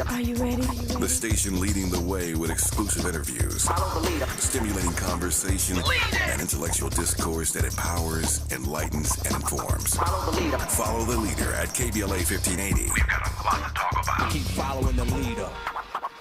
Are you ready? The station leading the way with exclusive interviews, Follow the leader. stimulating conversation, and intellectual discourse that empowers, enlightens, and informs. Follow the leader. Follow the leader at KBLA 1580. We've got a lot to talk about. Keep following the leader.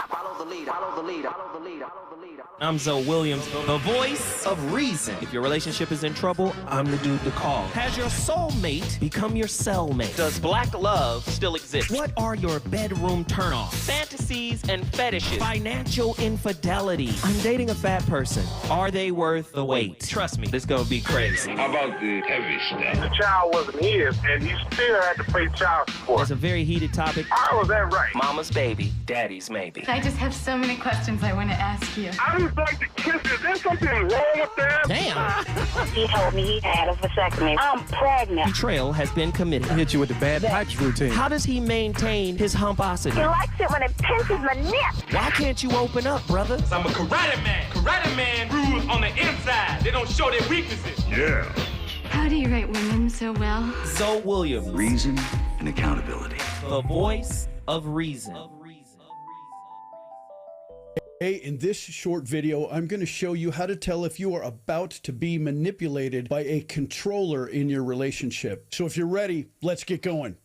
Follow the leader. Follow the leader. Follow the leader. Follow the leader. I'm Zoe Williams, the voice of reason. If your relationship is in trouble, I'm the dude to call. Has your soulmate become your cellmate? Does black love still exist? What are your bedroom turnoffs? Fantasies and fetishes. Financial infidelity. I'm dating a fat person. Are they worth the wait? Trust me, this gonna be crazy. How about the heavy stuff? The child wasn't his, and he still had to pay child support. It's a very heated topic. How was that right? Mama's baby, daddy's maybe. I just have so many questions I want to ask you. I just like to kiss. Is there something wrong with that? Damn! He told me he had a vasectomy. I'm pregnant. Betrayal has been committed. Hit you with the bad pipes routine. How does he maintain his humposity? He likes it when it pinches my nips. Why can't you open up, brother? I'm a karate man. Karate man rules on the inside. They don't show their weaknesses. Yeah. How do you rate women so well? Zoe Williams, Reason and accountability. the voice of reason. Hey, in this short video, I'm going to show you how to tell if you are about to be manipulated by a controller in your relationship. So if you're ready, let's get going.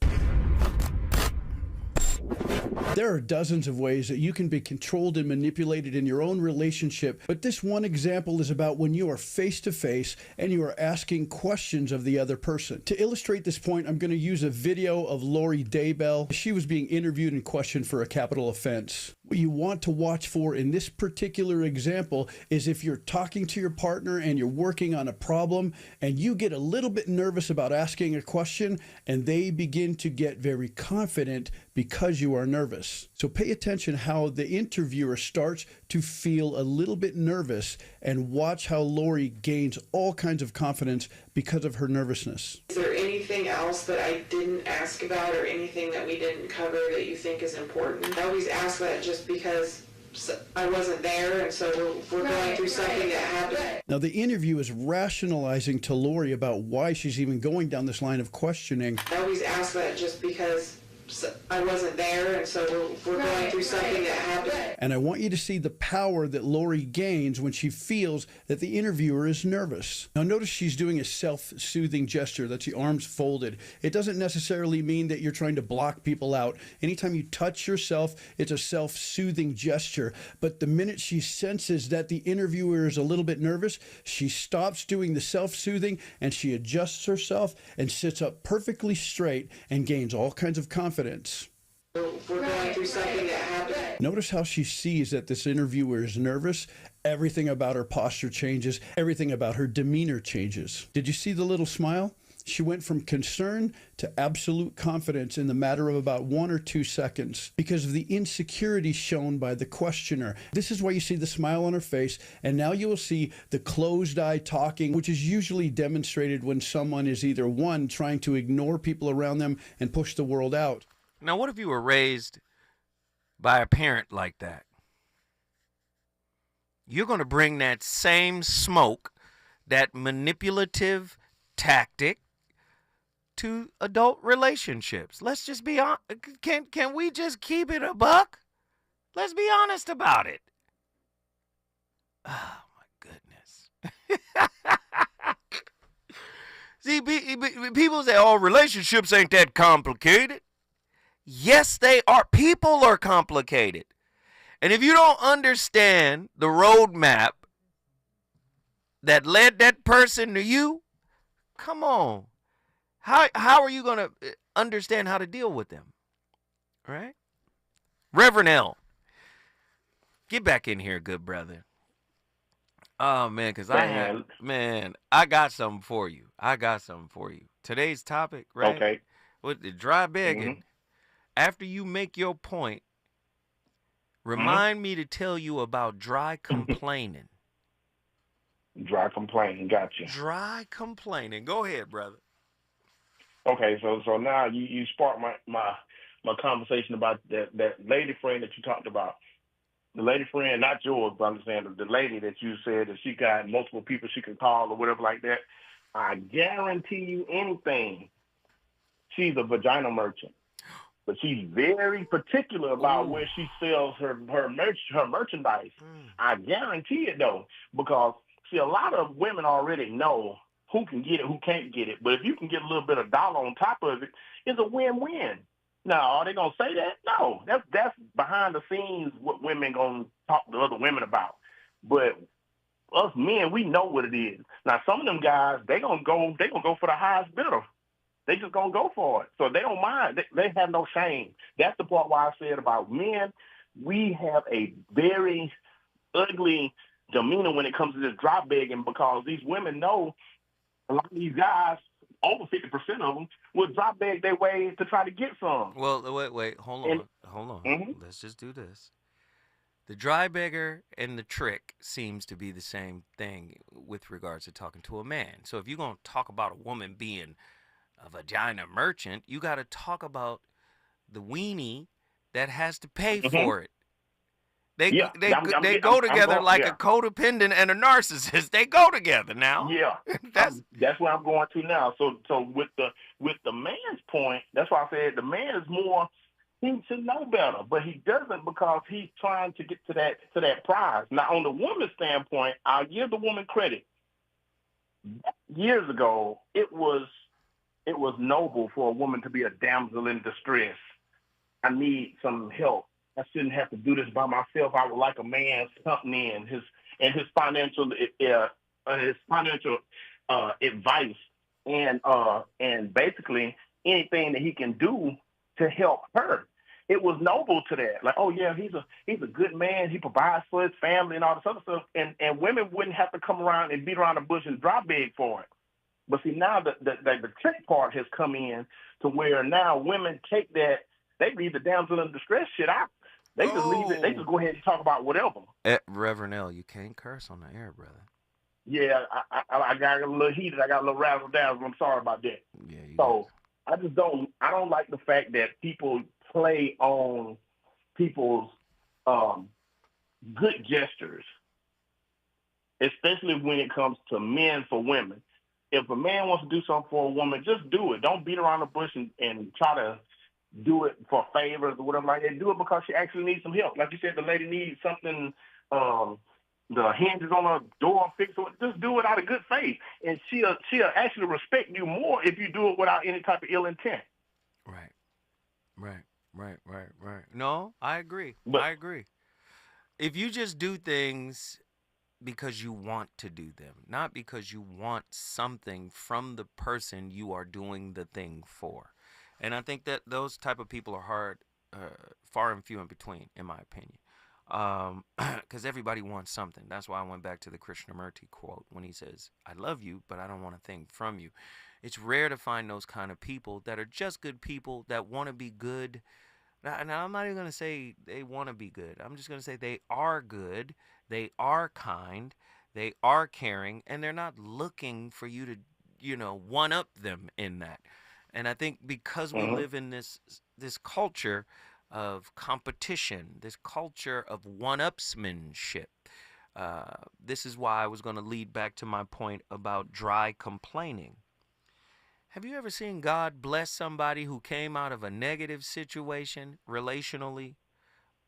There are dozens of ways that you can be controlled and manipulated in your own relationship, but this one example is about when you are face to face and you are asking questions of the other person. To illustrate this point, I'm going to use a video of Lori Daybell. She was being interviewed and questioned for a capital offense. What you want to watch for in this particular example is if you're talking to your partner and you're working on a problem and you get a little bit nervous about asking a question and they begin to get very confident because you are nervous. So pay attention how the interviewer starts to feel a little bit nervous and watch how Lori gains all kinds of confidence because of her nervousness. Is there anything else that I didn't ask about or anything that we didn't cover that you think is important? I always ask that just because I wasn't there, and so we're going through something that happened. Now, the interview is rationalizing to Lori about why she's even going down this line of questioning. I always ask that just because I wasn't there, and so we're going through something that happened. And I want you to see the power that Lori gains when she feels that the interviewer is nervous. Now notice she's doing a self-soothing gesture. That's the arms folded. It doesn't necessarily mean that you're trying to block people out. Anytime you touch yourself, it's a self-soothing gesture. But the minute she senses that the interviewer is a little bit nervous, she stops doing the self-soothing and she adjusts herself and sits up perfectly straight and gains all kinds of confidence. We're going through something that happened. Notice how she sees that this interviewer is nervous. Everything about her posture changes. Everything about her demeanor changes. Did you see the little smile? She went from concern to absolute confidence in the matter of about 1 or 2 seconds because of the insecurity shown by the questioner. This is why you see the smile on her face, and now you will see the closed eye talking, which is usually demonstrated when someone is either one, trying to ignore people around them and push the world out. Now, what if you were raised by a parent like that? You're going to bring that same smoke, that manipulative tactic, to adult relationships. Let's just be honest. Can we just keep it a buck? Let's be honest about it. Oh, my goodness. See, people say, oh, relationships ain't that complicated. Yes, they are. People are complicated. And if you don't understand the roadmap that led that person to you, come on. How are you going to understand how to deal with them? All right? Reverend L, get back in here, good brother. Oh, man, because I got something for you. Today's topic, right? Okay. With the dry begging. After you make your point, remind me to tell you about dry complaining. Dry complaining, gotcha. Dry complaining. Go ahead, brother. Okay, so now you sparked my conversation about that lady friend that you talked about. The lady friend, not yours, but I'm saying the lady that you said that she got multiple people she can call or whatever like that. I guarantee you anything, she's a vagina merchant. but she's very particular about where she sells her merchandise. I guarantee it though, because see, a lot of women already know who can get it, who can't get it. But if you can get a little bit of dollar on top of it, it's a win-win. Now, are they gonna say that? No, that's behind the scenes what women gonna talk to other women about. But us men, we know what it is. Now, some of them guys, they gonna go for the highest bidder. They just gonna go for it. So they don't mind. They have no shame. That's the part why I said about men, we have a very ugly demeanor when it comes to this drop begging, because these women know a lot of these guys, over 50% of them, will drop beg their way to try to get some. Well, wait, hold on. Mm-hmm. Let's just do this. The dry beggar and the trick seems to be the same thing with regards to talking to a man. So if you're going to talk about a woman being a vagina merchant, you got to talk about the weenie that has to pay for it. They go together like a codependent and a narcissist. They go together now. Yeah, that's where I'm going to now. So with the man's point, that's why I said the man is more. He should know better, but he doesn't because he's trying to get to that prize. Now, on the woman's standpoint, I'll give the woman credit. Years ago, it was noble for a woman to be a damsel in distress. I need some help. I shouldn't have to do this by myself. I would like a man's company and his financial advice and basically anything that he can do to help her. It was noble to that. Like, oh yeah, he's a good man. He provides for his family and all this other stuff. And women wouldn't have to come around and beat around the bush and drop big for it. But see, now the trick part has come in to where now women take that, they leave the damsel in distress shit out. They just leave it. They just go ahead and talk about whatever. Reverend L, you can't curse on the air, brother. Yeah, I got a little heated. I got a little razzle dazzle. I'm sorry about that. Yeah. So I don't like the fact that people play on people's good gestures, especially when it comes to men for women. If a man wants to do something for a woman, just do it. Don't beat around the bush and try to do it for favors or whatever like that. Do it because she actually needs some help. Like you said, the lady needs something, the hinges on her door fixed. Just do it out of good faith. And she'll actually respect you more if you do it without any type of ill intent. Right. No, I agree. I agree. If you just do things because you want to do them, not because you want something from the person you are doing the thing for. And I think that those type of people are far and few in between, in my opinion. Because everybody wants something. That's why I went back to the Krishnamurti quote when he says, I love you, but I don't want a thing from you. It's rare to find those kind of people that are just good people that want to be good. Now, I'm not even going to say they want to be good. I'm just going to say they are good. They are kind. They are caring. And they're not looking for you to, one-up them in that. And I think because we live in this culture of competition, this culture of one-upsmanship, this is why I was going to lead back to my point about dry complaining. Have you ever seen God bless somebody who came out of a negative situation relationally,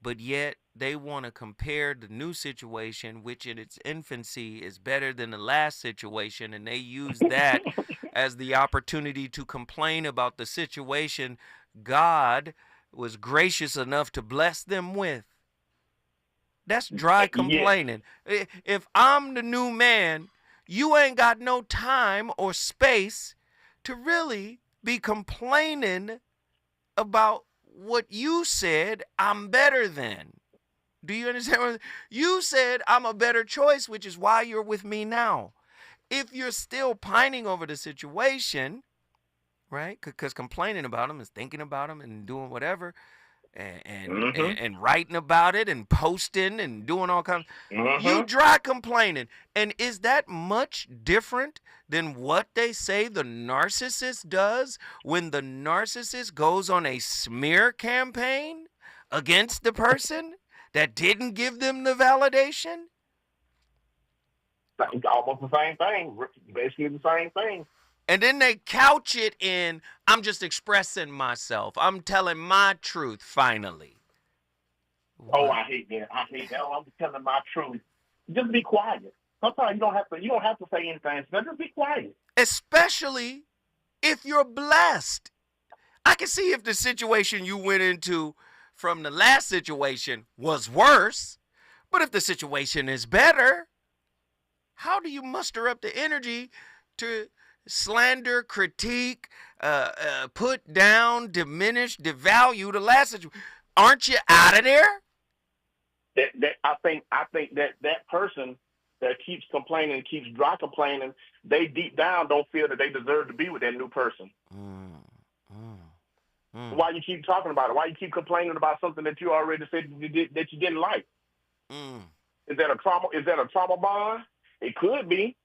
but yet they want to compare the new situation, which in its infancy is better than the last situation, and they use that as the opportunity to complain about the situation God was gracious enough to bless them with? That's dry complaining. Yeah. If I'm the new man, you ain't got no time or space to really be complaining about what you said I'm better than. Do you understand? You said I'm a better choice, which is why you're with me now. If you're still pining over the situation, right? Because complaining about them is thinking about them and doing whatever, and writing about it and posting and doing all kinds. You dry complaining. And is that much different than what they say the narcissist does when the narcissist goes on a smear campaign against the person that didn't give them the validation? Almost the same thing. Basically the same thing. And then they couch it in, I'm just expressing myself. I'm telling my truth finally. Oh, I hate that. I hate that. Oh, I'm just telling my truth. Just be quiet. Sometimes you don't have to say anything. So just be quiet. Especially if you're blessed. I can see if the situation you went into from the last situation was worse, but if the situation is better, how do you muster up the energy to slander, critique, put down, diminish, devalue the last situation? Aren't you out of there? I think that person that keeps complaining, keeps dry complaining, they deep down don't feel that they deserve to be with that new person. Why you keep talking about it? Why you keep complaining about something that you already said that you didn't like? Is that a trauma? Is that a trauma bond? It could be.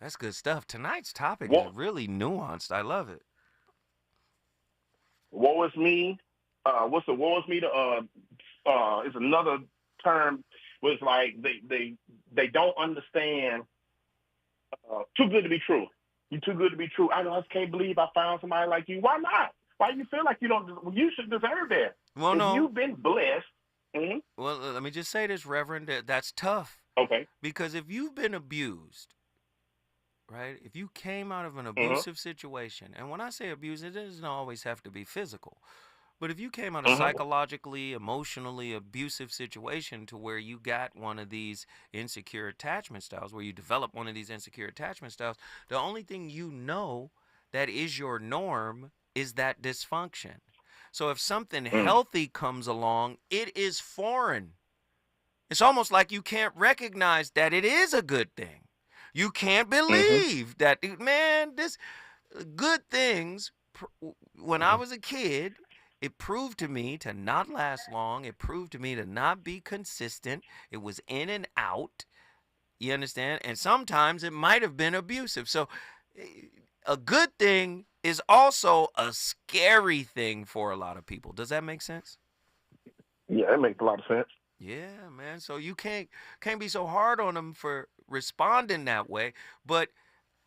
That's good stuff. Tonight's topic is really nuanced. I love it. Woe is me. What's the woe is me? Is another term. Was like they don't understand. Too good to be true. You're too good to be true. I just can't believe I found somebody like you. Why not? Why you feel like you don't? You should deserve that. Well, if no. You've been blessed. Well, let me just say this, Reverend. That's tough. Okay. Because if you've been abused, right? If you came out of an abusive situation, and when I say abuse, it doesn't always have to be physical. But if you came out of psychologically, emotionally abusive situation to where you got one of these insecure attachment styles, where you develop one of these insecure attachment styles, the only thing you know that is your norm is that dysfunction. So if something healthy comes along, it is foreign. It's almost like you can't recognize that it is a good thing. You can't believe that, man, this good things, when I was a kid, it proved to me to not last long. It proved to me to not be consistent. It was in and out. You understand? And sometimes it might have been abusive. So a good thing is also a scary thing for a lot of people. Does that make sense? Yeah, that makes a lot of sense. Yeah, man. So you can't be so hard on them for responding that way. But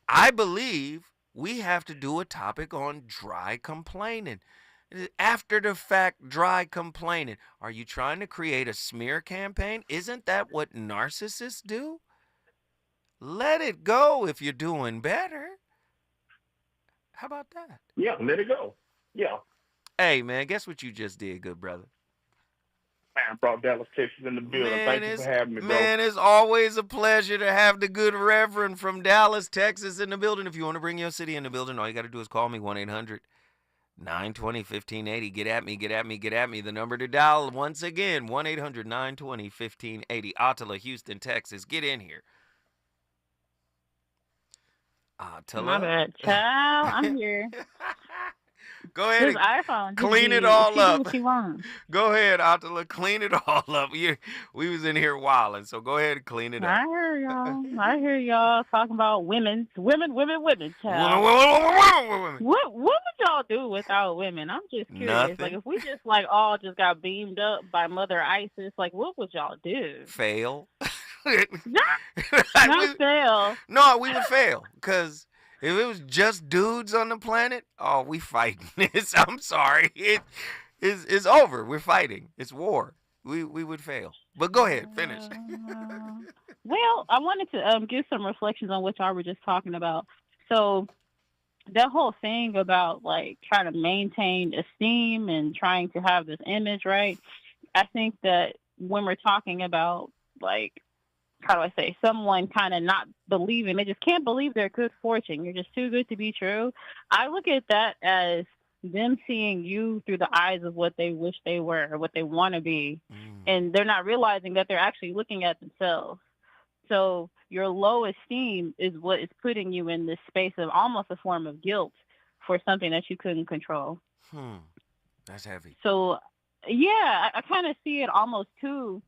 I believe we have to do a topic on dry complaining. After the fact, dry complaining. Are you trying to create a smear campaign? Isn't that what narcissists do? Let it go if you're doing better. How about that? Yeah, let it go. Yeah. Hey, man, guess what you just did, good brother? Man, brought Dallas, Texas in the building. Man, Thank you for having me, bro. Man, it's always a pleasure to have the good Reverend from Dallas, Texas in the building. If you want to bring your city in the building, all you got to do is call me, 1-800-920-1580. Get at me, get at me, get at me. The number to dial, once again, 1-800-920-1580. Attila, Houston, Texas. Get in here. Attila. My bad, child. I'm here. Go ahead. This iPhone. Clean it all up. What you want. Go ahead, Attila. Clean it all up. We was in here wilding, so go ahead and clean it up. I hear y'all talking about women, child. Women. What would y'all do without women? I'm just curious. Nothing. Like, if we just all just got beamed up by Mother Isis, like, what would y'all do? Fail. Not fail. No, we would fail because if it was just dudes on the planet, we fighting. I'm sorry, it's over. We're fighting. It's war. We would fail. But go ahead, finish. Well, I wanted to give some reflections on what y'all were just talking about. So that whole thing about like trying to maintain esteem and trying to have this image, right? I think that when we're talking about like, how do I say, someone kind of not believing, they just can't believe their good fortune. You're just too good to be true. I look at that as them seeing you through the eyes of what they wish they were or what they want to be. And they're not realizing that they're actually looking at themselves. So your low esteem is what is putting you in this space of almost a form of guilt for something that you couldn't control. That's heavy. So, yeah, I kind of see it almost too.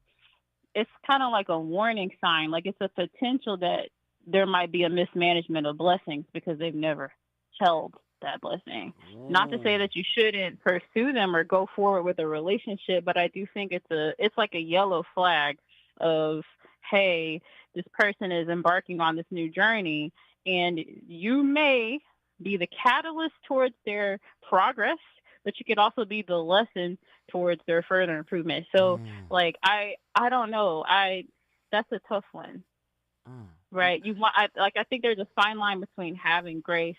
It's kind of like a warning sign. Like it's a potential that there might be a mismanagement of blessings because they've never held that blessing. Not to say that you shouldn't pursue them or go forward with a relationship, but I do think it's like a yellow flag of, hey, this person is embarking on this new journey And you may be the catalyst towards their progress, but you could also be the lesson towards their further improvement. So, like, I don't know. That's a tough one, right? I think there's a fine line between having grace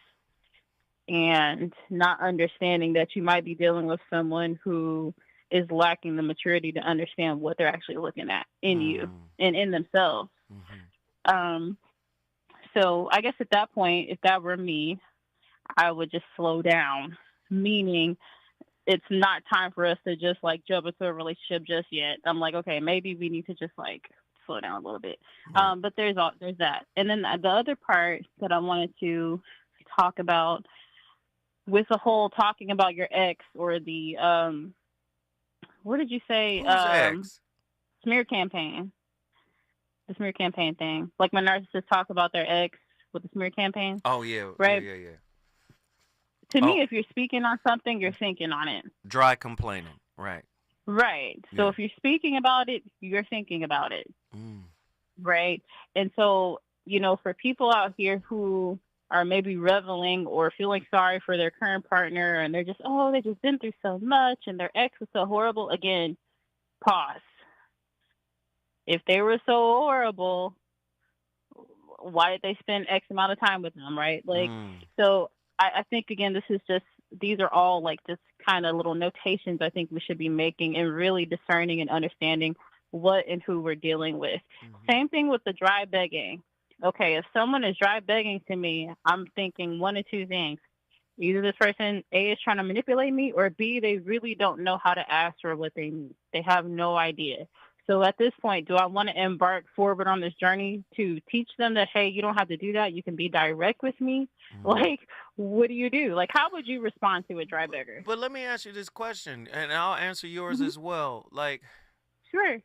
and not understanding that you might be dealing with someone who is lacking the maturity to understand what they're actually looking at in you and in themselves. So I guess at that point, if that were me, I would just slow down, meaning it's not time for us to just like jump into a relationship just yet. I'm like, okay, maybe we need to just like slow down a little bit. But there's that. And then the other part that I wanted to talk about with the whole talking about your ex or the, what did you say? Who's ex? Smear campaign. The smear campaign thing. Like when narcissists talk about their ex with the smear campaign. Oh, yeah. Right? Yeah. To me, if you're speaking on something, you're thinking on it. Dry complaining. Right. Right. So if you're speaking about it, you're thinking about it. Right. And so, you know, for people out here who are maybe reveling or feeling sorry for their current partner and they're just, they just been through so much and their ex was so horrible. Again, pause. If they were so horrible, why did they spend X amount of time with them, right? Like, so I think, again, these are all like just kind of little notations I think we should be making and really discerning and understanding what and who we're dealing with. Same thing with the dry begging. Okay, if someone is dry begging to me, I'm thinking one of two things. Either this person, A, is trying to manipulate me, or B, they really don't know how to ask for what they need. They have no idea. So at this point, do I want to embark forward on this journey to teach them that, hey, you don't have to do that. You can be direct with me. Like, what do you do? Like, how would you respond to a dry beggar? But let me ask you this question, and I'll answer yours as well. Like, sure.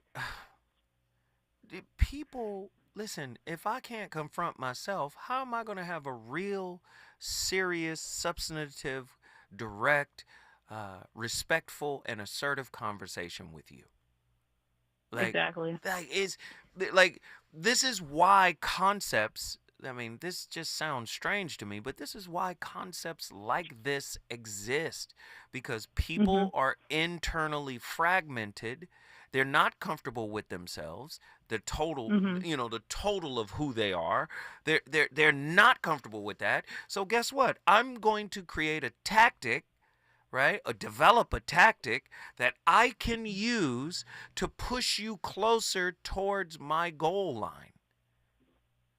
People, listen, if I can't confront myself, how am I going to have a real, serious, substantive, direct, respectful, and assertive conversation with you? Like, exactly. This is why concepts, I mean, this just sounds strange to me, but this is why concepts like this exist, because people are internally fragmented. They're not comfortable with themselves. The total, the total of who they are. They're not comfortable with that. So guess what? I'm going to create a tactic, right? Or develop a tactic that I can use to push you closer towards my goal line.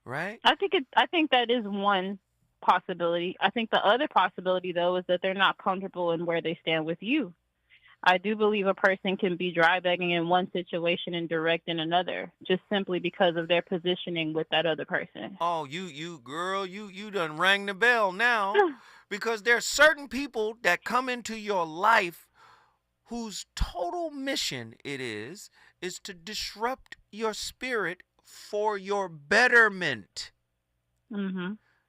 Right? I think that is one possibility. I think the other possibility, though, is that they're not comfortable in where they stand with you. I do believe a person can be dry begging in one situation and direct in another, just simply because of their positioning with that other person. Oh, you girl, you done rang the bell now. Because there are certain people that come into your life whose total mission it is to disrupt your spirit for your betterment.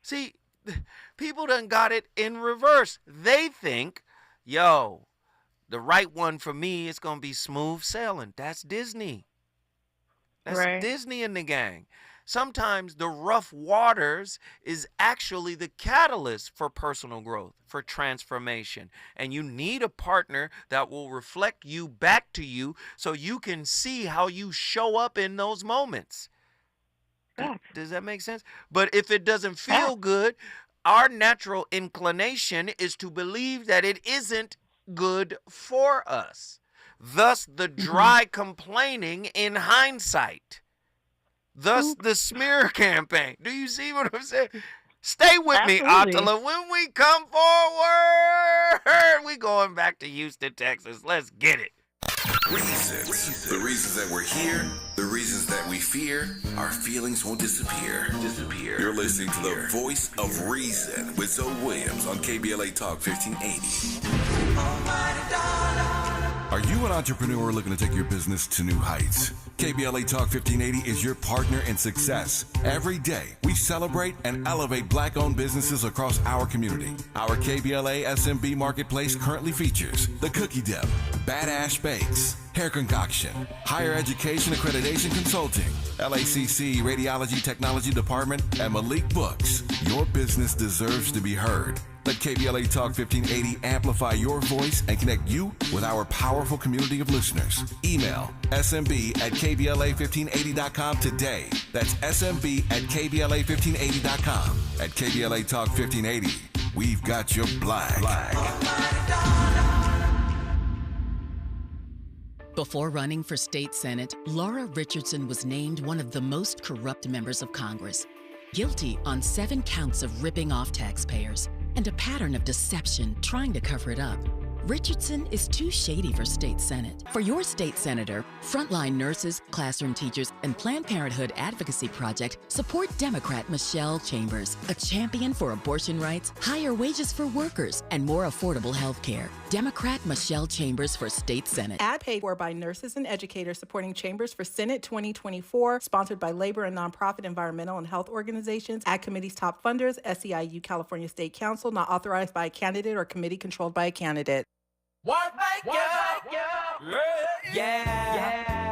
See, people done got it in reverse. They think, the right one for me is going to be smooth sailing. That's Disney. That's right. Disney and the gang. Sometimes the rough waters is actually the catalyst for personal growth, for transformation. And you need a partner that will reflect you back to you so you can see how you show up in those moments. Does that make sense? But if it doesn't feel good, our natural inclination is to believe that it isn't good for us. Thus, the dry complaining in hindsight. Thus, the smear campaign. Do you see what I'm saying? Stay with me, Attila. When we come forward, we going back to Houston, Texas. Let's get it. Reasons. The reasons that we're here, the reasons that we fear, our feelings won't disappear. You're listening to the Voice of Reason with Zoe Williams on KBLA Talk 1580. Are you an entrepreneur looking to take your business to new heights? KBLA Talk 1580 is your partner in success. Every day, we celebrate and elevate Black-owned businesses across our community. Our KBLA SMB Marketplace currently features The Cookie Dip, Badass Bakes, Hair Concoction, Higher Education Accreditation Consulting, LACC Radiology Technology Department, and Malik Books. Your business deserves to be heard. Let KBLA Talk 1580 amplify your voice and connect you with our powerful community of listeners. Email smb@kbla1580.com today. That's smb@kbla1580.com. At KBLA Talk 1580, we've got your black. Before running for state senate, Laura Richardson was named one of the most corrupt members of Congress, guilty on 7 counts of ripping off taxpayers and a pattern of deception trying to cover it up. Richardson is too shady for state senate. For your state senator, frontline nurses, classroom teachers, and Planned Parenthood Advocacy Project support Democrat Michelle Chambers, a champion for abortion rights, higher wages for workers, and more affordable health care. Democrat Michelle Chambers for state senate. Ad paid for by nurses and educators supporting Chambers for Senate 2024, sponsored by labor and nonprofit environmental and health organizations, Ad Committee's top funders, SEIU California State Council, not authorized by a candidate or committee controlled by a candidate.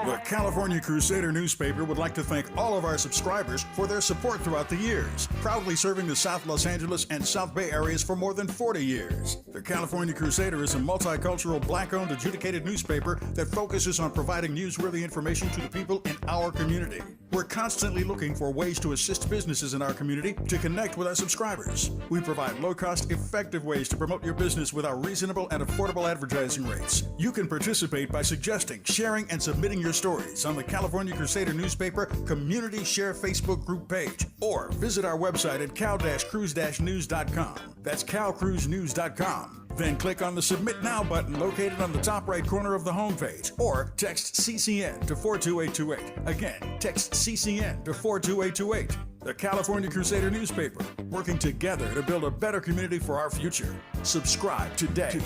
The California Crusader newspaper would like to thank all of our subscribers for their support throughout the years, proudly serving the South Los Angeles and South Bay areas for more than 40 years. The California Crusader is a multicultural, Black-owned, adjudicated newspaper that focuses on providing newsworthy information to the people in our community. We're constantly looking for ways to assist businesses in our community to connect with our subscribers. We provide low-cost, effective ways to promote your business with our reasonable and affordable advertising rates. You can participate by suggesting, sharing, and submitting your stories on the California Crusader newspaper Community Share Facebook group page, or visit our website at cal-cruise-news.com. That's calcruisenews.com. Then click on the Submit Now button located on the top right corner of the homepage, or text CCN to 42828. Again, text CCN to 42828. The California Crusader newspaper, working together to build a better community for our future. Subscribe today.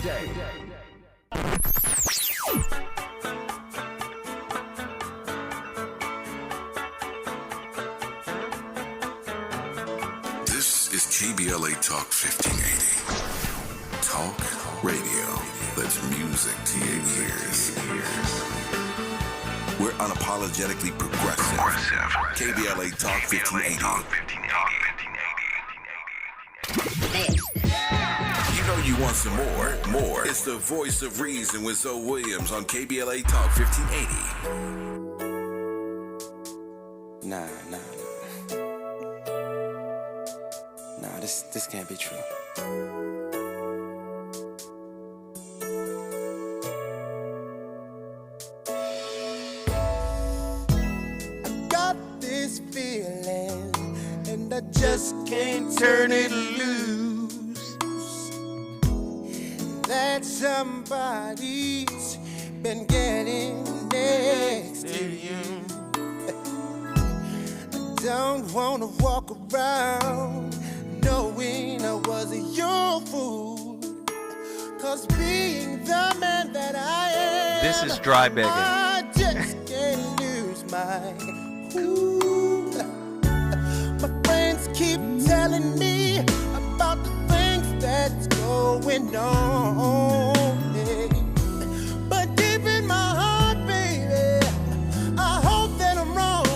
This is KBLA Talk 1580. Talk radio that's music to your ears. We're unapologetically progressive. KBLA Talk 1580. You know you want some more. It's the voice of reason with Zoe Williams on KBLA Talk 1580. Nah, this can't be true. I got this feeling, and I just can't turn it loose. That somebody's been getting next to you. I don't wanna walk around knowing I wasn't your fool, 'cause being the man that I am, This is dry begging. I just can't lose my cool. My friends keep telling me about the things that's going on, but deep in my heart, baby, I hope that I'm wrong.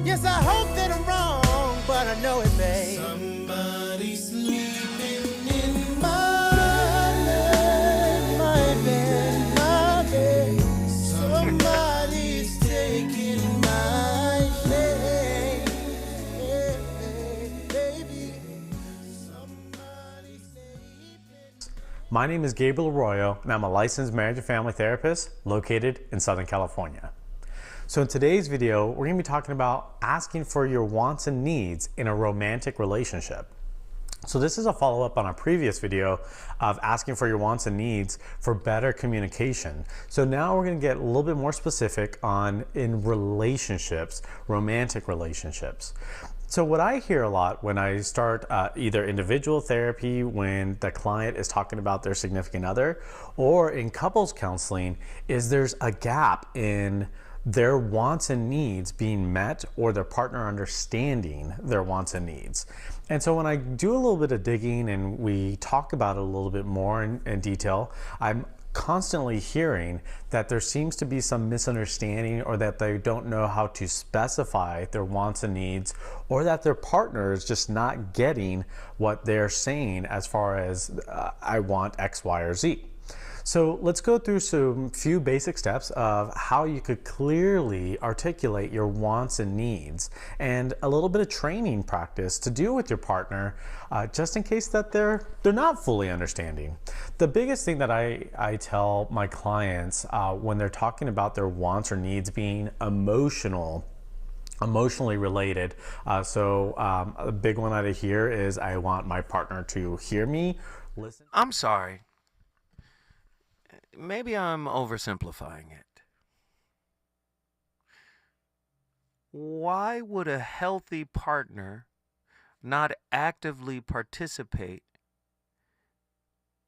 Yes, I hope that I'm wrong, but I know it, babe. Somebody's sleeping in my bed, my bed. Somebody's taking my place, baby. My name is Gabriel Arroyo, and I'm a licensed marriage and family therapist located in Southern California. So in today's video, we're going to be talking about asking for your wants and needs in a romantic relationship. So this is a follow-up on our previous video of asking for your wants and needs for better communication. So now we're going to get a little bit more specific on in relationships, romantic relationships. So what I hear a lot when I start either individual therapy when the client is talking about their significant other, or in couples counseling, is there's a gap in their wants and needs being met or their partner understanding their wants and needs. And so when I do a little bit of digging and we talk about it a little bit more in detail, I'm constantly hearing that there seems to be some misunderstanding, or that they don't know how to specify their wants and needs, or that their partner is just not getting what they're saying as far as I want X, Y, or Z. So let's go through some few basic steps of how you could clearly articulate your wants and needs, and a little bit of training practice to do with your partner, just in case that they're not fully understanding. The biggest thing that I tell my clients when they're talking about their wants or needs being emotionally related. A big one out of here is I want my partner to hear me, listen. I'm sorry. Maybe I'm oversimplifying it. Why would a healthy partner not actively participate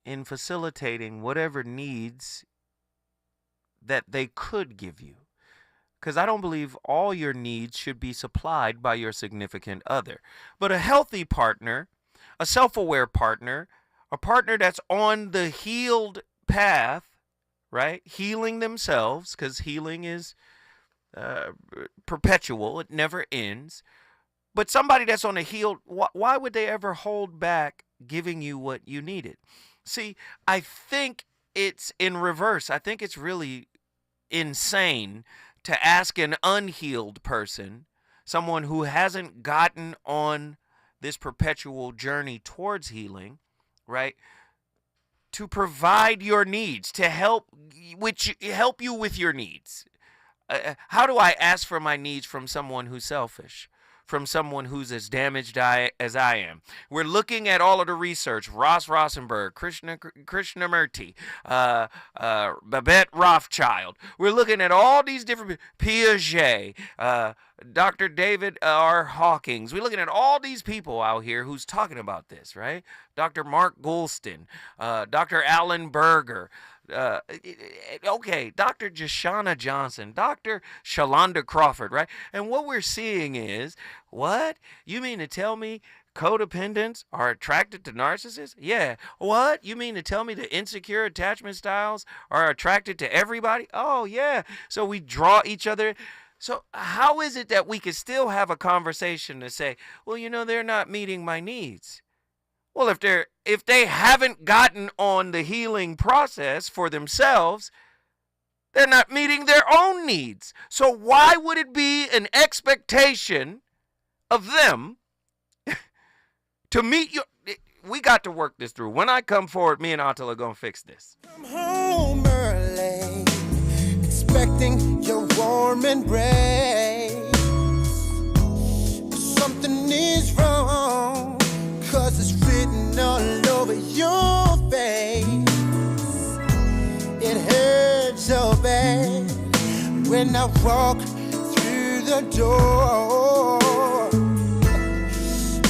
in facilitating whatever needs that they could give you? Because I don't believe all your needs should be supplied by your significant other. But a healthy partner, a self-aware partner, a partner that's on the healed path, right? Healing themselves, because healing is perpetual. It never ends. But somebody that's on a healed, why would they ever hold back giving you what you needed? See, I think it's in reverse. I think it's really insane to ask an unhealed person, someone who hasn't gotten on this perpetual journey towards healing, right, to provide your needs, to help you with your needs. How do I ask for my needs from someone who's selfish, from someone who's as damaged as I am? We're looking at all of the research, Ross Rosenberg, Krishnamurti, Babette Rothschild. We're looking at all these different, Piaget, Dr. David R. Hawkins. We're looking at all these people out here who's talking about this, right? Dr. Mark Goulston, Dr. Alan Berger, Dr. Jashana Johnson, Dr. Shalonda Crawford, right? And what we're seeing is, what? You mean to tell me codependents are attracted to narcissists? Yeah. What? You mean to tell me the insecure attachment styles are attracted to everybody? Oh, yeah. So we draw each other. So how is it that we can still have a conversation to say, well, they're not meeting my needs? Well, if they haven't gotten on the healing process for themselves, they're not meeting their own needs. So why would it be an expectation of them to meet your... We got to work this through. When I come forward, me and Atul are going to fix this. Come home early, expecting your warm embrace. Something is wrong, 'cause it's written all over your face. It hurts so bad when I walk through the door.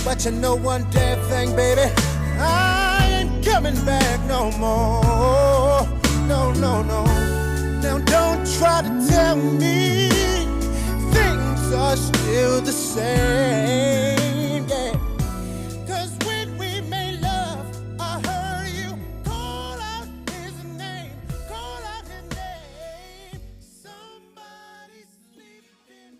But you know one damn thing, baby, I ain't coming back no more. No, no, no. Now don't try to tell me things are still the same, yeah. 'Cause when we made love, I heard you call out his name, call out his name. Somebody's sleeping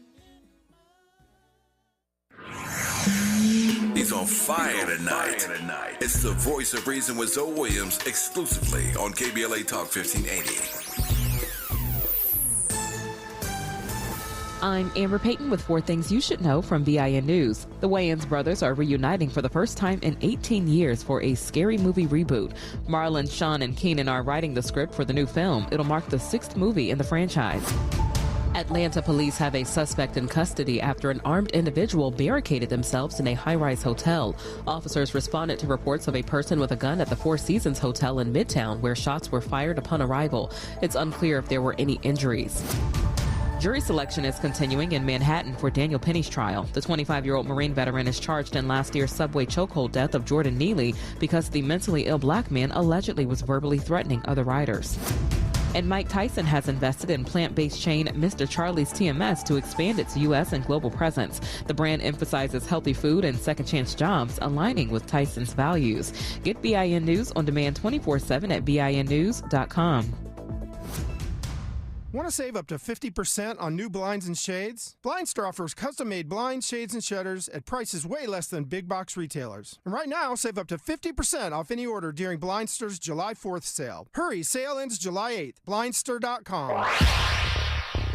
in He's on fire tonight. It's the Voice of Reason with Zoe Williams, exclusively on KBLA Talk 1580. I'm Amber Payton with 4 things you should know from VIN News. The Wayans brothers are reuniting for the first time in 18 years for a Scary Movie reboot. Marlon, Sean, and Keenan are writing the script for the new film. It'll mark the 6th movie in the franchise. Atlanta police have a suspect in custody after an armed individual barricaded themselves in a high-rise hotel. Officers responded to reports of a person with a gun at the Four Seasons Hotel in Midtown, where shots were fired upon arrival. It's unclear if there were any injuries. Jury selection is continuing in Manhattan for Daniel Penny's trial. The 25-year-old Marine veteran is charged in last year's subway chokehold death of Jordan Neely because the mentally ill black man allegedly was verbally threatening other riders. And Mike Tyson has invested in plant-based chain Mr. Charlie's TMS to expand its U.S. and global presence. The brand emphasizes healthy food and second-chance jobs, aligning with Tyson's values. Get BIN News on demand 24/7 at BINnews.com. Want to save up to 50% on new blinds and shades? Blindstar offers custom-made blinds, shades, and shutters at prices way less than big box retailers. And right now, save up to 50% off any order during Blindstar's July 4th sale. Hurry, sale ends July 8th. Blindstar.com.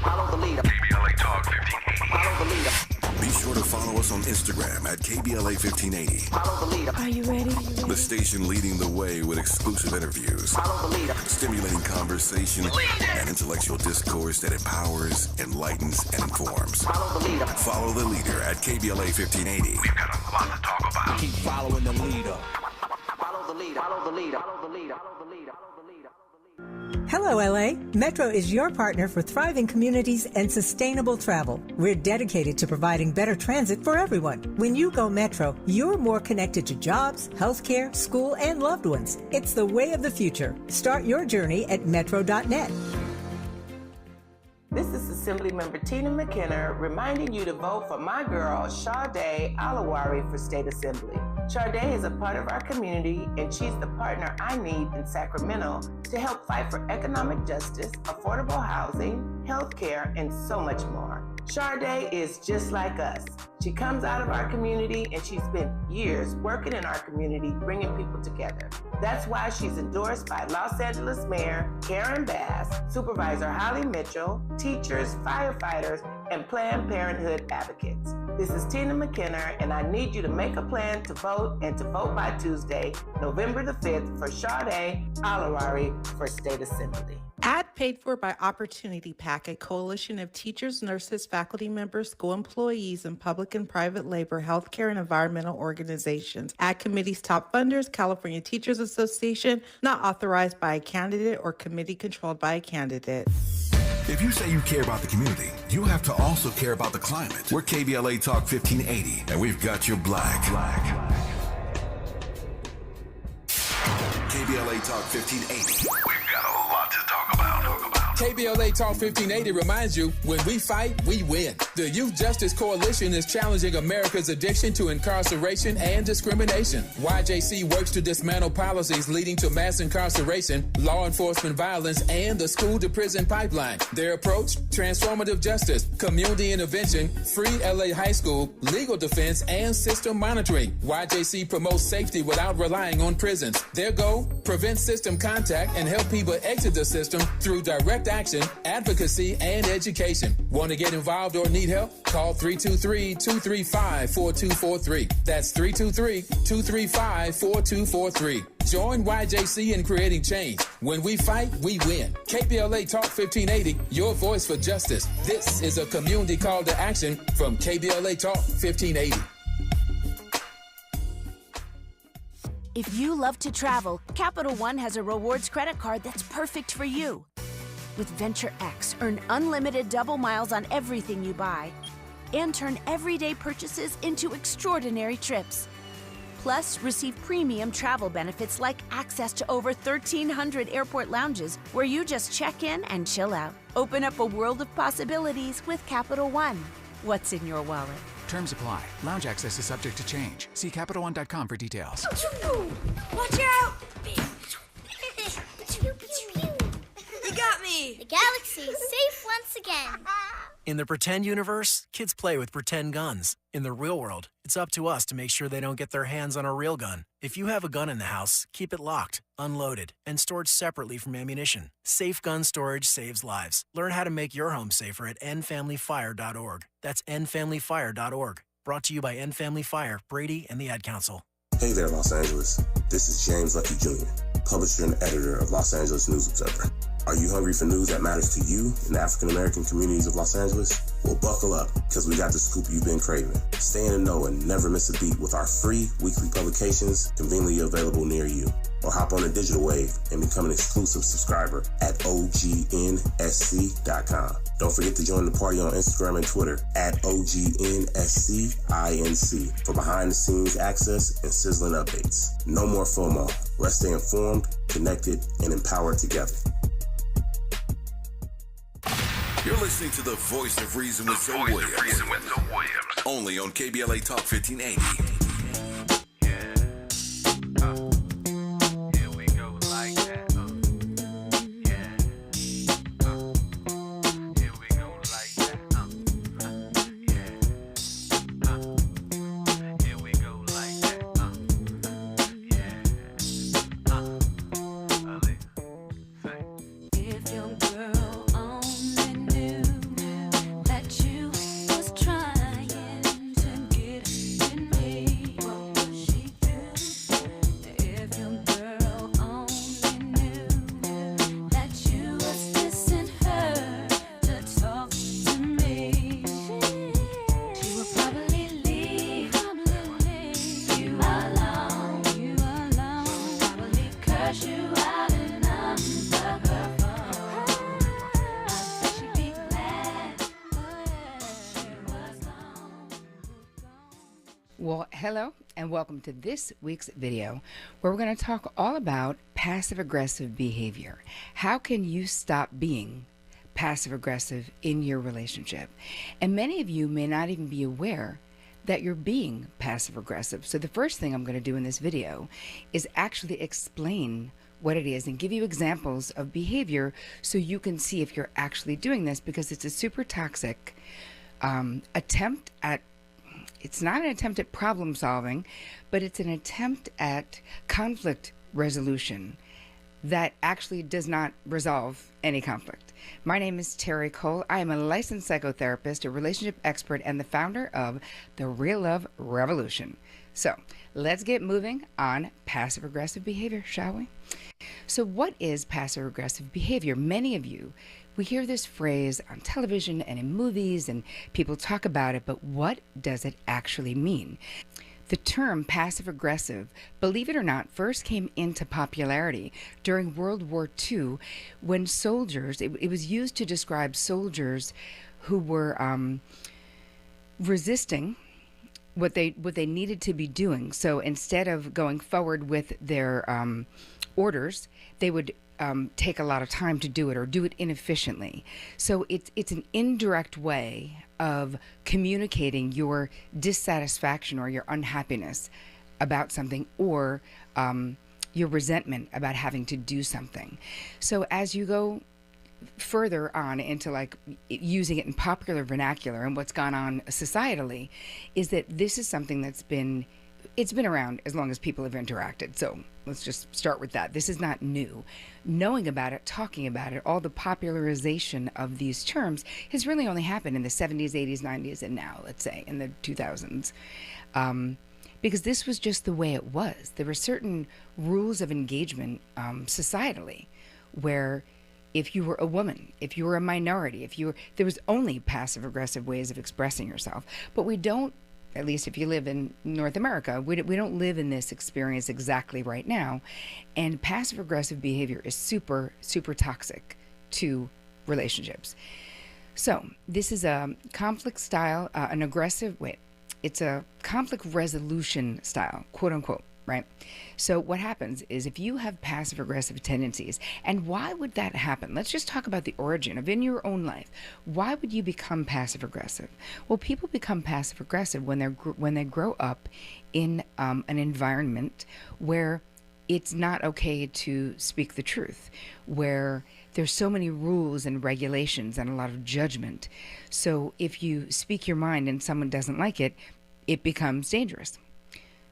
Follow the leader. KBLA Talk 1580. Follow the leader. Be sure to follow us on Instagram at KBLA 1580. Follow the leader. Are you ready? The station leading the way with exclusive interviews, Follow the leader. stimulating conversation, and intellectual discourse that empowers, enlightens, and informs. Follow the leader. Follow the leader at KBLA 1580. We've got a lot to talk about. Keep following the leader. Follow the leader. Follow the leader. Follow the leader. Follow the leader. Hello, LA. Metro is your partner for thriving communities and sustainable travel. We're dedicated to providing better transit for everyone. When you go Metro, you're more connected to jobs, healthcare, school, and loved ones. It's the way of the future. Start your journey at metro.net. This is Assemblymember Tina McKenna reminding you to vote for my girl, Sade Alawari, for State Assembly. Sade is a part of our community, and she's the partner I need in Sacramento to help fight for economic justice, affordable housing, health care, and so much more. Sade is just like us. She comes out of our community, and she spent years working in our community, bringing people together. That's why she's endorsed by Los Angeles Mayor Karen Bass, Supervisor Holly Mitchell, teachers, firefighters, and Planned Parenthood advocates. This is Tina McKenna, and I need you to make a plan to vote and to vote by Tuesday, November the 5th, for Sade Alawari for State Assembly. Ad paid for by Opportunity PAC, a coalition of teachers, nurses, faculty members, school employees, and public and private labor, healthcare, and environmental organizations. Ad committee's top funders, California Teachers Association, not authorized by a candidate or committee controlled by a candidate. If you say you care about the community, you have to also care about the climate. We're KBLA Talk 1580, and we've got your black. KBLA Talk 1580. We've got a lot to talk about. KBLA Talk 1580 reminds you, when we fight, we win. The Youth Justice Coalition is challenging America's addiction to incarceration and discrimination. YJC works to dismantle policies leading to mass incarceration, law enforcement violence, and the school-to-prison pipeline. Their approach? Transformative justice, community intervention, free LA high school, legal defense, and system monitoring. YJC promotes safety without relying on prisons. Their goal? Prevent system contact and help people exit the system through direct action, advocacy, and education. Want to get involved or need help? Call 323-235-4243. That's 323-235-4243. Join YJC in creating change. When we fight, we win. KBLA Talk 1580, your voice for justice. This is a community call to action from KBLA Talk 1580. If you love to travel, Capital One has a rewards credit card that's perfect for you. With Venture X, earn unlimited double miles on everything you buy and turn everyday purchases into extraordinary trips. Plus, receive premium travel benefits like access to over 1,300 airport lounges where you just check in and chill out. Open up a world of possibilities with Capital One. What's in your wallet? Terms apply. Lounge access is subject to change. See CapitalOne.com for details. Watch out! You got me! The galaxy is safe once again. In the pretend universe, kids play with pretend guns. In the real world, it's up to us to make sure they don't get their hands on a real gun. If you have a gun in the house, keep it locked, unloaded, and stored separately from ammunition. Safe gun storage saves lives. Learn how to make your home safer at endfamilyfire.org. That's endfamilyfire.org. Brought to you by End Family Fire, Brady, and the Ad Council. Hey there, Los Angeles. This is James Lucky Jr., publisher and editor of Los Angeles News Observer. Are you hungry for news that matters to you in the African-American communities of Los Angeles? Well, buckle up, because we got the scoop you've been craving. Stay in the know and never miss a beat with our free weekly publications conveniently available near you. or hop on the digital wave and become an exclusive subscriber at OGNSC.com. Don't forget to join the party on Instagram and Twitter at OGNSCINC for behind-the-scenes access and sizzling updates. No more FOMO. Let's stay informed, connected, and empowered together. You're listening to the Voice of Reason with Zoe Williams. Only on KBLA Talk 1580. Well, hello and welcome to this week's video where we're going to talk all about passive-aggressive behavior. How can you stop being passive-aggressive in your relationship? And many of you may not even be aware that you're being passive-aggressive. So the first thing I'm going to do in this video is actually explain what it is and give you examples of behavior so you can see if you're actually doing this, because it's a super toxic attempt at it's not an attempt at problem solving, but it's an attempt at conflict resolution that actually does not resolve any conflict. My name is Terry Cole. I am a licensed psychotherapist, a relationship expert, and the founder of the Real Love Revolution. So let's get moving on passive-aggressive behavior, shall we? So what is passive-aggressive behavior? Many of you, we hear this phrase on television and in movies, and people talk about it, but what does it actually mean? The term passive-aggressive, believe it or not, first came into popularity during World War II when soldiers, it was used to describe soldiers who were resisting what they needed to be doing. So instead of going forward with their orders, they would take a lot of time to do it or do it inefficiently. So it's an indirect way of communicating your dissatisfaction or your unhappiness about something, or your resentment about having to do something. So as you go further on into like using it in popular vernacular and what's gone on societally, is that this is something that's been around as long as people have interacted. So let's just start with that. This is not new. Knowing about it, talking about it, all the popularization of these terms has really only happened in the 70s, 80s, 90s, and now, let's say, in the 2000s. Because this was just the way it was. There were certain rules of engagement societally where if you were a woman, if you were a minority, there was only passive-aggressive ways of expressing yourself. But we don't, at least if you live in North America, we don't live in this experience exactly right now. And passive-aggressive behavior is super, super toxic to relationships. So this is a conflict style, it's a conflict resolution style, quote unquote, right? So what happens is if you have passive-aggressive tendencies, and why would that happen? Let's just talk about the origin of in your own life. Why would you become passive-aggressive? Well, people become passive-aggressive when they grow up in an environment where it's not okay to speak the truth, where there's so many rules and regulations and a lot of judgment. So if you speak your mind and someone doesn't like it, it becomes dangerous.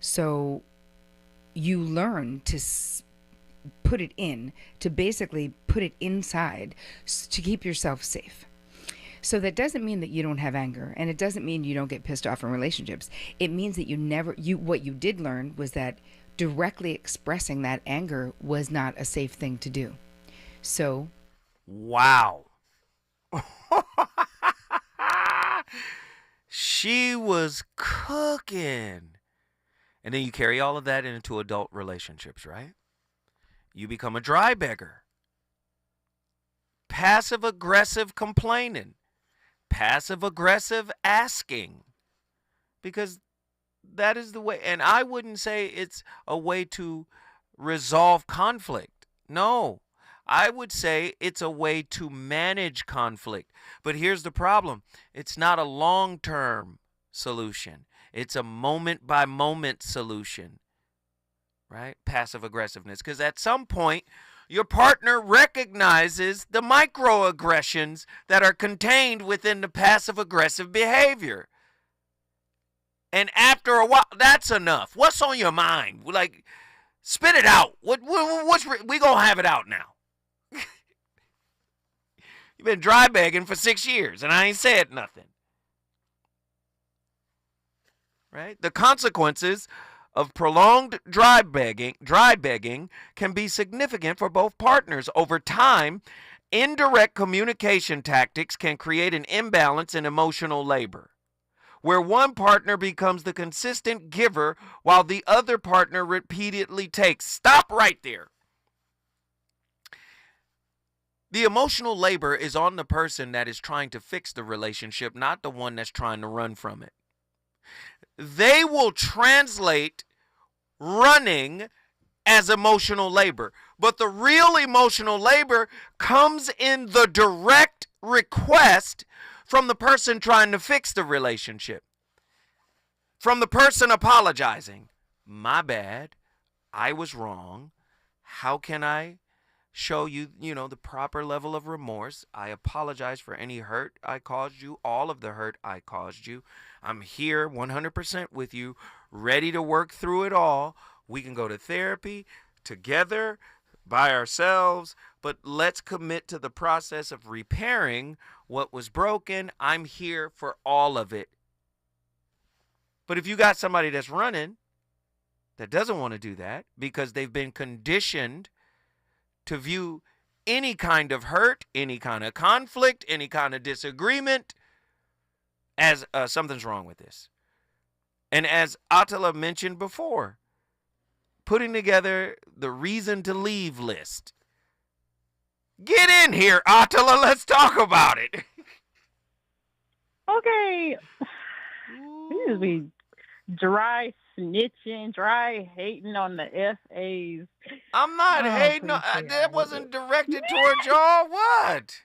So you learn to put it in, to basically put it inside to keep yourself safe. So that doesn't mean that you don't have anger, and it doesn't mean you don't get pissed off in relationships. It means that what you did learn was that directly expressing that anger was not a safe thing to do. So, wow. She was cooking. And then you carry all of that into adult relationships, right? You become a dry beggar. Passive aggressive complaining. Passive aggressive asking. Because that is the way. And I wouldn't say it's a way to resolve conflict. No. I would say it's a way to manage conflict. But here's the problem. It's not a long-term solution. It's a moment-by-moment solution, right? Passive aggressiveness. Because at some point, your partner recognizes the microaggressions that are contained within the passive aggressive behavior. And after a while, that's enough. What's on your mind? Like, spit it out. We gonna have it out now. You've been dry begging for 6 years, and I ain't said nothing. Right? The consequences of prolonged dry begging can be significant for both partners. Over time, indirect communication tactics can create an imbalance in emotional labor, where one partner becomes the consistent giver while the other partner repeatedly takes. Stop right there. The emotional labor is on the person that is trying to fix the relationship, not the one that's trying to run from it. They will translate running as emotional labor, but the real emotional labor comes in the direct request from the person trying to fix the relationship. From the person apologizing. My bad. I was wrong. How can I show you, the proper level of remorse? I apologize for any hurt I caused you, all of the hurt I caused you. I'm here 100% with you, ready to work through it all. We can go to therapy together, by ourselves, but let's commit to the process of repairing what was broken. I'm here for all of it. But if you got somebody that's running that doesn't want to do that because they've been conditioned to view any kind of hurt, any kind of conflict, any kind of disagreement as something's wrong with this. And as Attila mentioned before, putting together the reason to leave list. Get in here, Attila. Let's talk about it. Okay. You just be dry snitching, dry hating on the FAs. I'm not hating. That wasn't directed towards y'all. What?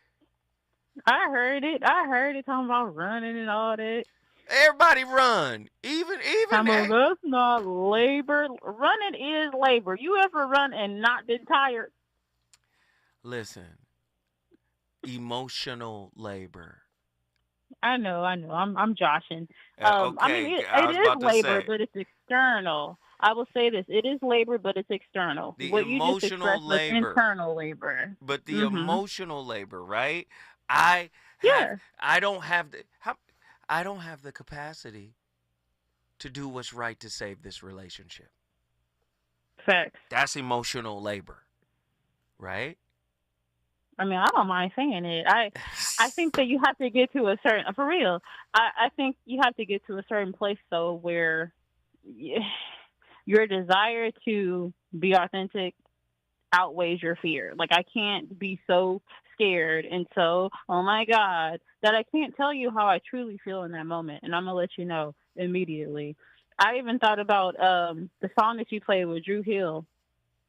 I heard it talking about running and all that. Everybody run. Even that's not labor. Running is labor. You ever run and not been tired? Listen. Emotional labor. I know. I'm joshing. Okay, I mean, it is labor, but it's external. I will say this: it is labor, but it's external. The what you just emotional expressed was labor, internal labor. But the emotional labor, right? I don't have the capacity to do what's right to save this relationship. Facts. That's emotional labor, right? I mean, I don't mind saying it. I think that you have to get to a certain, for real, I think you have to get to a certain place, though, where your desire to be authentic outweighs your fear. Like, I can't be so scared and so, oh my God, that I can't tell you how I truly feel in that moment. And I'm going to let you know immediately. I even thought about the song that you played with Drew Hill.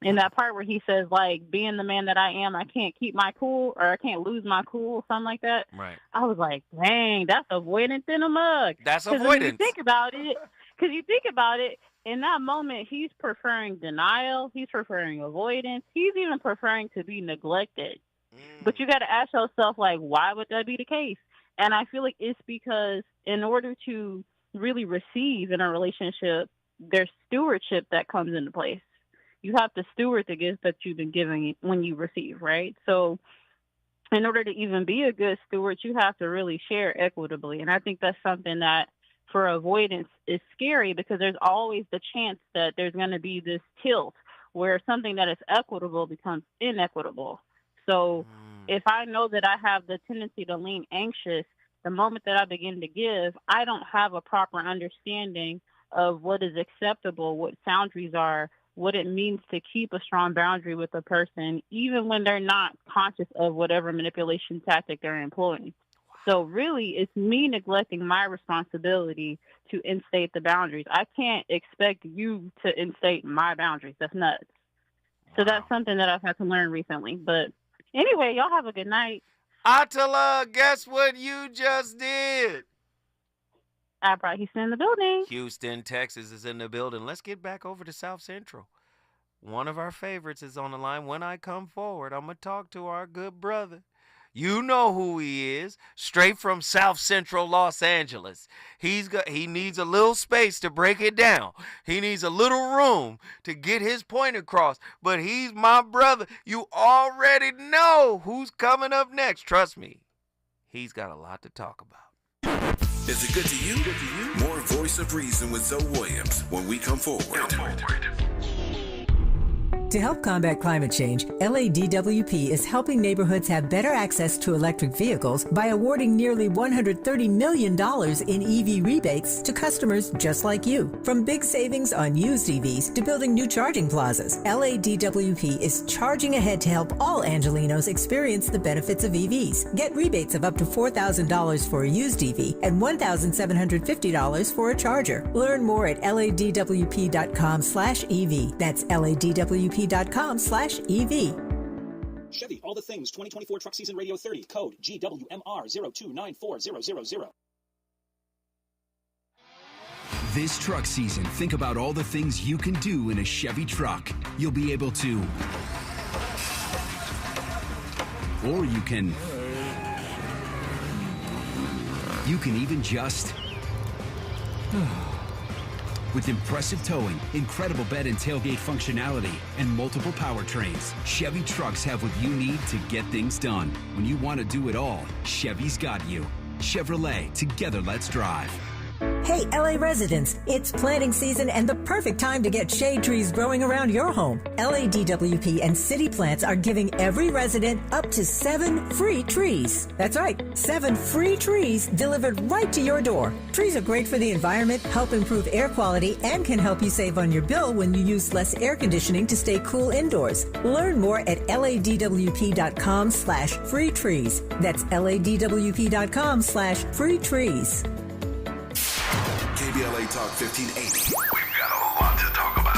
In that part where he says, like, being the man that I am, I can't keep my cool, or I can't lose my cool, something like that. Right. I was like, dang, that's avoidance in a mug. That's avoidance. Because you think about it, in that moment, he's preferring denial. He's preferring avoidance. He's even preferring to be neglected. But you got to ask yourself, like, why would that be the case? And I feel like it's because in order to really receive in a relationship, there's stewardship that comes into place. You have to steward the gifts that you've been given when you receive, right? So in order to even be a good steward, you have to really share equitably. And I think that's something that for avoidance is scary because there's always the chance that there's going to be this tilt where something that is equitable becomes inequitable. So if I know that I have the tendency to lean anxious, the moment that I begin to give, I don't have a proper understanding of what is acceptable, what boundaries are, what it means to keep a strong boundary with a person, even when they're not conscious of whatever manipulation tactic they're employing. So really, it's me neglecting my responsibility to instate the boundaries. I can't expect you to instate my boundaries. That's nuts. So that's something that I've had to learn recently. But anyway, y'all have a good night. Atala, guess what you just did? I brought Houston in the building. Houston, Texas is in the building. Let's get back over to South Central. One of our favorites is on the line. When I come forward, I'm going to talk to our good brother. You know who he is, straight from South Central Los Angeles. He needs a little space to break it down. He needs a little room to get his point across. But he's my brother. You already know who's coming up next. Trust me, he's got a lot to talk about. Is it good to you? More Voice of Reason with Zoe Williams when we come forward. To help combat climate change, LADWP is helping neighborhoods have better access to electric vehicles by awarding nearly $130 million in EV rebates to customers just like you. From big savings on used EVs to building new charging plazas, LADWP is charging ahead to help all Angelinos experience the benefits of EVs. Get rebates of up to $4,000 for a used EV and $1,750 for a charger. Learn more at ladwp.com/EV. That's ladwp.com/EV. Chevy, all the things 2024 Truck Season Radio 30, code GWMR0294000. This truck season, think about all the things you can do in a Chevy truck. You'll be able to, or you can even just. With impressive towing, incredible bed and tailgate functionality, and multiple powertrains, Chevy trucks have what you need to get things done. When you want to do it all, Chevy's got you. Chevrolet, together let's drive. Hey, LA residents, it's planting season and the perfect time to get shade trees growing around your home. LADWP and City Plants are giving every resident up to 7 free trees. That's right, 7 free trees delivered right to your door. Trees are great for the environment, help improve air quality, and can help you save on your bill when you use less air conditioning to stay cool indoors. Learn more at ladwp.com/free trees. That's ladwp.com/free trees. KBLA Talk 1580. We've got a lot to talk about.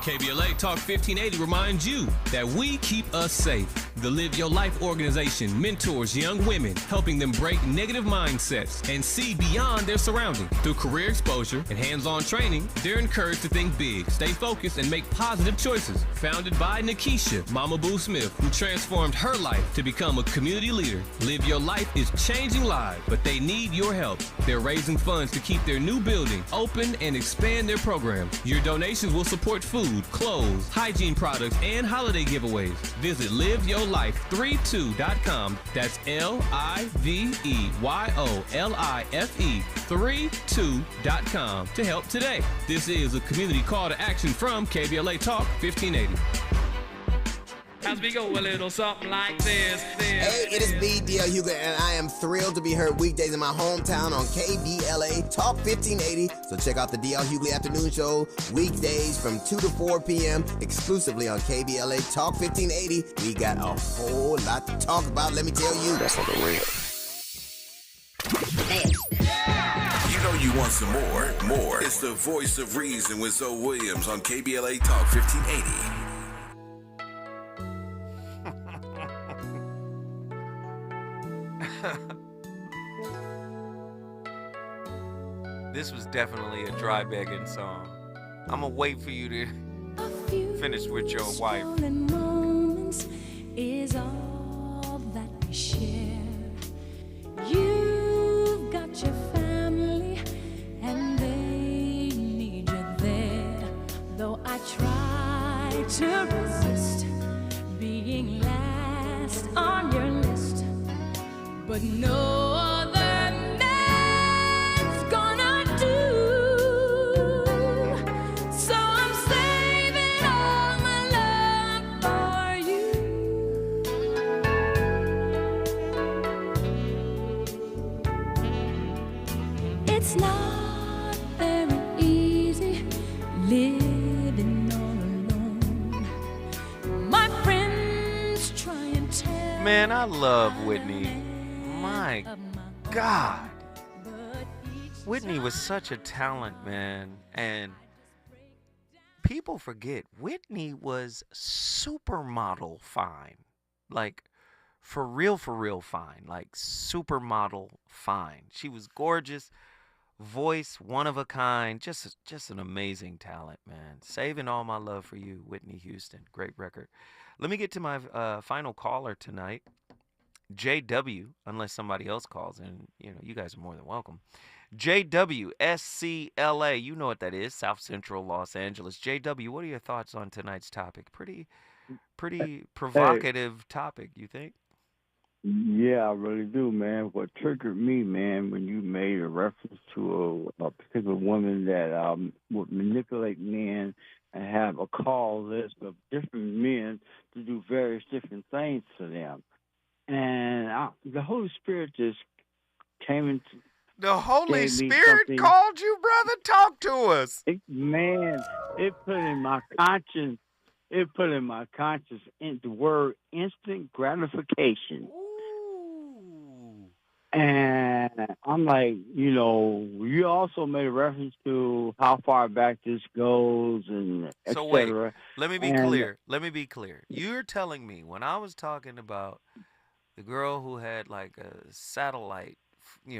KBLA Talk 1580 reminds you that we keep us safe. The Live Your Life organization mentors young women, helping them break negative mindsets and see beyond their surroundings. Through career exposure and hands-on training, they're encouraged to think big, stay focused, and make positive choices. Founded by Nikisha Mama Boo Smith, who transformed her life to become a community leader. Live Your Life is changing lives, but they need your help. They're raising funds to keep their new building open and expand their programs. Your donations will support food, clothes, hygiene products, and holiday giveaways. Visit liveyourlife32.com. That's LIVEYOLIFE32.com to help today. This is a community call to action from KBLA Talk 1580. As we go a little something like this. Hey, it is me, D.L. Hughley, and I am thrilled to be heard weekdays in my hometown on KBLA Talk 1580. So check out the D.L. Hughley Afternoon Show weekdays from 2 to 4 p.m. exclusively on KBLA Talk 1580. We got a whole lot to talk about, let me tell you. That's on the real. You know you want some more. It's the Voice of Reason with Zoe Williams on KBLA Talk 1580. This was definitely a dry begging song. I'm gonna wait for you to finish with your wife. Moments is all that we share. You've got your family and they need you there. Though I try to resist being last on your list, but no other man's gonna do. So I'm saving all my love for you. It's not very easy living all Man, I love Whitney. My God. Whitney was such a talent, man. And people forget Whitney was supermodel fine. Like, for real fine. Like, supermodel fine. She was gorgeous. Voice, one of a kind. Just an amazing talent, man. Saving All My Love for You, Whitney Houston. Great record. Let me get to my final caller tonight. JW, unless somebody else calls, and you guys are more than welcome. JW, SCLA, you know what that is, South Central Los Angeles. JW, what are your thoughts on tonight's topic? Pretty provocative topic, you think? Yeah, I really do, man. What triggered me, man, when you made a reference to a particular woman that would manipulate men and have a call list of different men to do various different things to them. And the Holy Spirit just came into the Holy Spirit called you, brother? Talk to us. It put in my conscience. It put in my conscience the word instant gratification. Ooh. And I'm like, you also made a reference to how far back this goes and et So wait, cetera. let me be clear. You're telling me when I was talking about the girl who had like a satellite,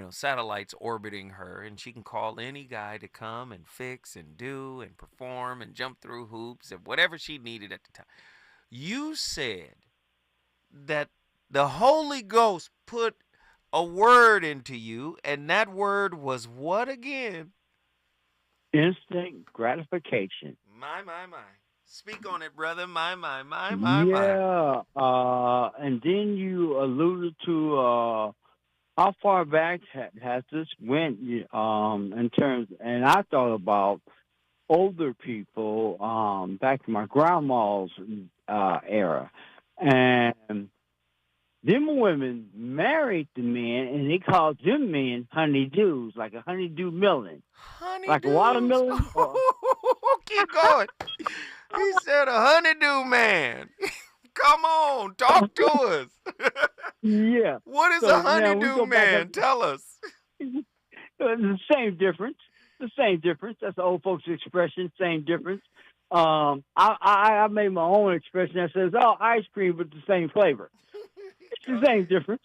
satellites orbiting her, and she can call any guy to come and fix and do and perform and jump through hoops and whatever she needed at the time. You said that the Holy Ghost put a word into you, and that word was what again? Instant gratification. My. Speak on it, brother. My. Yeah. And then you alluded to how far back has this went in terms, and I thought about older people back in my grandma's era, and them women married the men, and they called them men honeydews, like a honeydew melon. Like a watermelon. Keep going. He said a honeydew man. Come on, talk to us. Yeah. What is a honeydew man? Tell us. The same difference. That's the old folks' expression. Same difference. I made my own expression that says, ice cream with the same flavor. It's the same difference.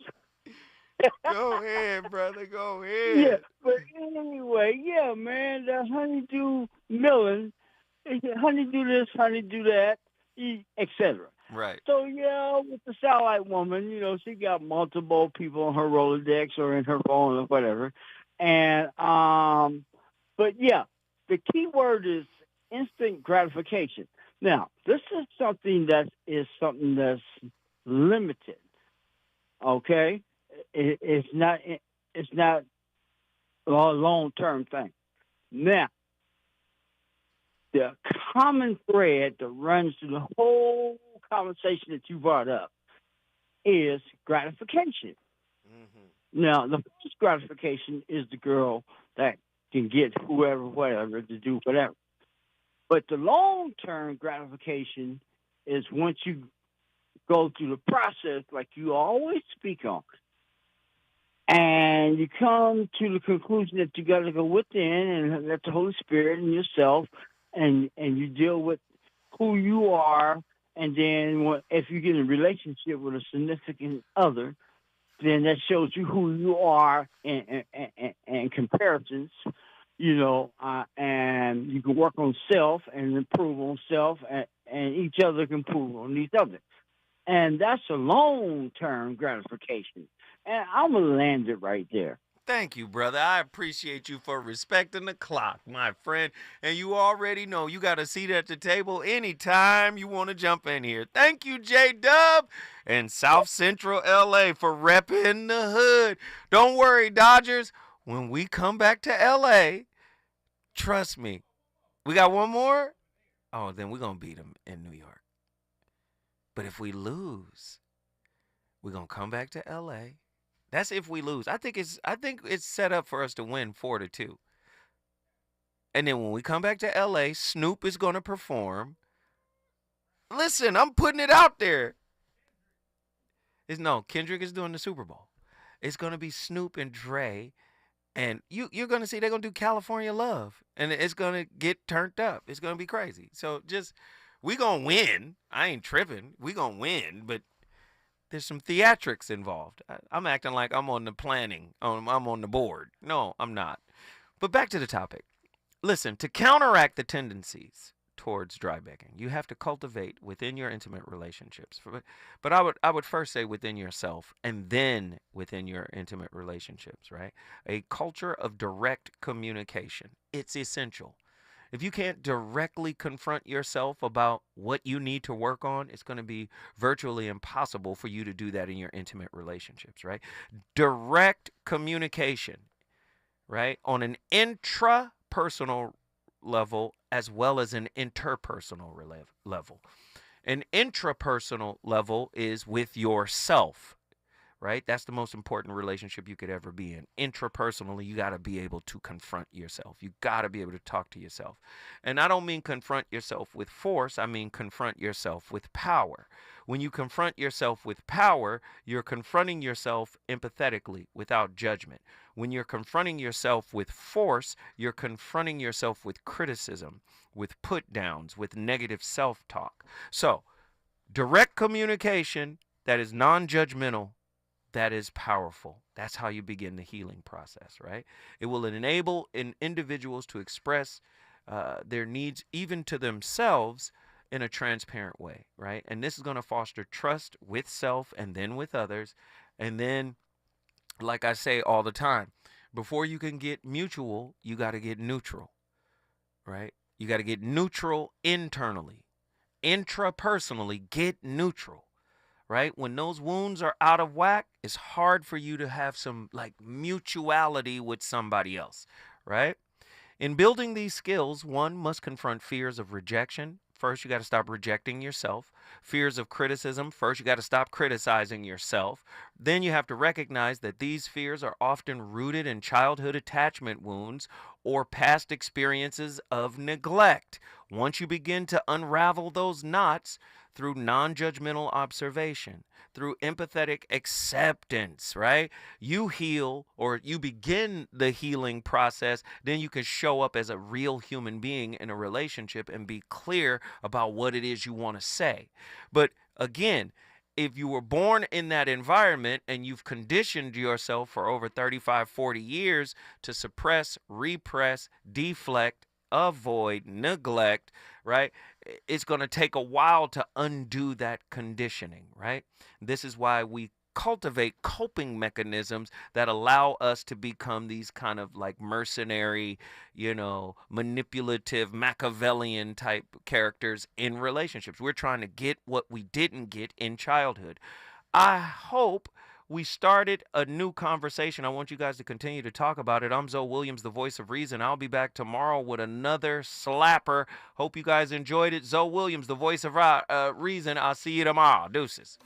Go ahead, brother. Go ahead. Yeah, but anyway, yeah, man, the honeydew melon, honeydew this, honeydew that, etc. Right. So, yeah, with the satellite woman, she got multiple people on her Rolodex or in her phone or whatever. And, but yeah, the key word is instant gratification. Now, this is something that's limited. Okay? It's not a long-term thing. Now, the common thread that runs through the whole conversation that you brought up is gratification. Mm-hmm. Now, the first gratification is the girl that can get whoever, whatever, to do whatever. But the long-term gratification is once you go through the process like you always speak on, and you come to the conclusion that you got to go within and let the Holy Spirit and yourself, and you deal with who you are. And then if you get in a relationship with a significant other, then that shows you who you are in comparisons, and you can work on self and improve on self, and each other can improve on each other. And that's a long-term gratification. And I'm going to land it right there. Thank you, brother. I appreciate you for respecting the clock, my friend. And you already know you got a seat at the table anytime you want to jump in here. Thank you, J-Dub and South Central LA for repping the hood. Don't worry, Dodgers. When we come back to LA, trust me, we got one more. Oh, then we're going to beat them in New York. But if we lose, we're going to come back to LA. That's if we lose. I think it's set up for us to win 4-2. And then when we come back to LA, Snoop is going to perform. Listen, I'm putting it out there. No, Kendrick is doing the Super Bowl. It's gonna be Snoop and Dre, and you're gonna see they're gonna do California Love, and it's gonna get turned up. It's gonna be crazy. So just we gonna win. I ain't tripping. We gonna win, but there's some theatrics involved. I'm acting like I'm on the planning. I'm on the board. No, I'm not. But back to the topic. Listen, to counteract the tendencies towards dry begging, you have to cultivate within your intimate relationships. But I would first say within yourself and then within your intimate relationships, right? A culture of direct communication. It's essential. If you can't directly confront yourself about what you need to work on, it's going to be virtually impossible for you to do that in your intimate relationships, right? Direct communication, right? On an intrapersonal level as well as an interpersonal level. An intrapersonal level is with yourself, right? That's the most important relationship you could ever be in. Intrapersonally, you got to be able to confront yourself. You got to be able to talk to yourself. And I don't mean confront yourself with force. I mean confront yourself with power. When you confront yourself with power, you're confronting yourself empathetically without judgment. When you're confronting yourself with force, you're confronting yourself with criticism, with put downs, with negative self-talk. So, direct communication that is non-judgmental, that is powerful. That's how you begin the healing process, right? It will enable individuals to express their needs even to themselves in a transparent way, right? And this is going to foster trust with self and then with others. And then, like I say all the time, before you can get mutual, you got to get neutral, right? You got to get neutral internally. Intrapersonally, get neutral, right? When those wounds are out of whack, it's hard for you to have some like mutuality with somebody else, right? In building these skills, one must confront fears of rejection. First, you got to stop rejecting yourself. Fears of criticism. First, you got to stop criticizing yourself. Then you have to recognize that these fears are often rooted in childhood attachment wounds or past experiences of neglect. Once you begin to unravel those knots through non-judgmental observation, through empathetic acceptance, right? You heal, or you begin the healing process, then you can show up as a real human being in a relationship and be clear about what it is you want to say. But again, if you were born in that environment and you've conditioned yourself for over 35, 40 years to suppress, repress, deflect, avoid, neglect, right? It's going to take a while to undo that conditioning, right? This is why we cultivate coping mechanisms that allow us to become these kind of like mercenary, manipulative, Machiavellian type characters in relationships. We're trying to get what we didn't get in childhood. I hope we started a new conversation. I want you guys to continue to talk about it. I'm Zoe Williams, the voice of reason. I'll be back tomorrow with another slapper. Hope you guys enjoyed it. Zoe Williams, the voice of reason. I'll see you tomorrow. Deuces.